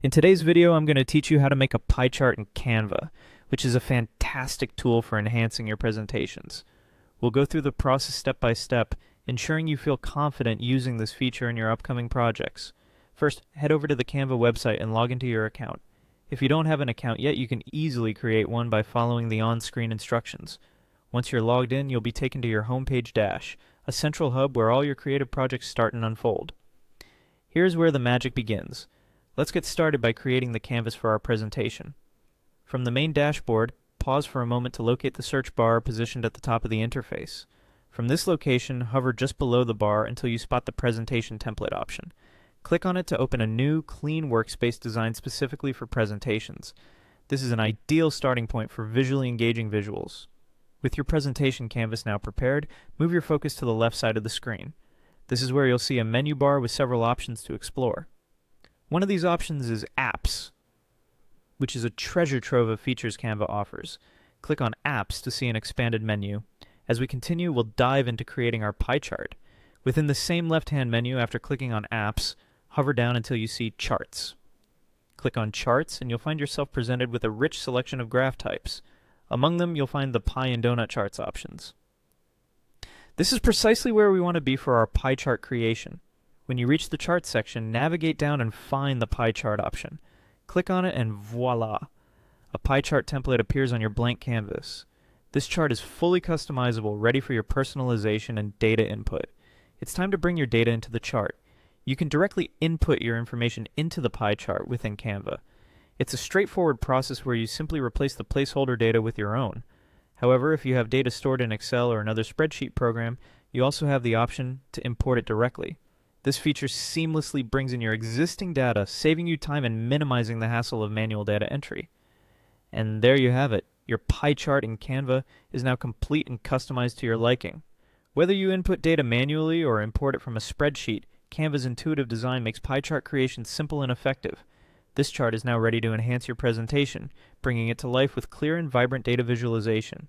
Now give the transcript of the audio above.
In today's video, I'm going to teach you how to make a pie chart in Canva, which is a fantastic tool for enhancing your presentations. We'll go through the process step by step, ensuring you feel confident using this feature in your upcoming projects. First, head over to the Canva website and log into your account. If you don't have an account yet, you can easily create one by following the on-screen instructions. Once you're logged in, you'll be taken to your homepage dash, a central hub where all your creative projects start and unfold. Here's where the magic begins. Let's get started by creating the canvas for our presentation. From the main dashboard, pause for a moment to locate the search bar positioned at the top of the interface. From this location, hover just below the bar until you spot the presentation template option. Click on it to open a new, clean workspace designed specifically for presentations. This is an ideal starting point for visually engaging visuals. With your presentation canvas now prepared, move your focus to the left side of the screen. This is where you'll see a menu bar with several options to explore. One of these options is Apps, which is a treasure trove of features Canva offers. Click on Apps to see an expanded menu. As we continue, we'll dive into creating our pie chart. Within the same left-hand menu, after clicking on Apps, hover down until you see Charts. Click on Charts, and you'll find yourself presented with a rich selection of graph types. Among them, you'll find the pie and donut charts options. This is precisely where we want to be for our pie chart creation. When you reach the chart section, navigate down and find the pie chart option. Click on it and voila! A pie chart template appears on your blank canvas. This chart is fully customizable, ready for your personalization and data input. It's time to bring your data into the chart. You can directly input your information into the pie chart within Canva. It's a straightforward process where you simply replace the placeholder data with your own. However, if you have data stored in Excel or another spreadsheet program, you also have the option to import it directly. This feature seamlessly brings in your existing data, saving you time and minimizing the hassle of manual data entry. And there you have it. Your pie chart in Canva is now complete and customized to your liking. Whether you input data manually or import it from a spreadsheet, Canva's intuitive design makes pie chart creation simple and effective. This chart is now ready to enhance your presentation, bringing it to life with clear and vibrant data visualization.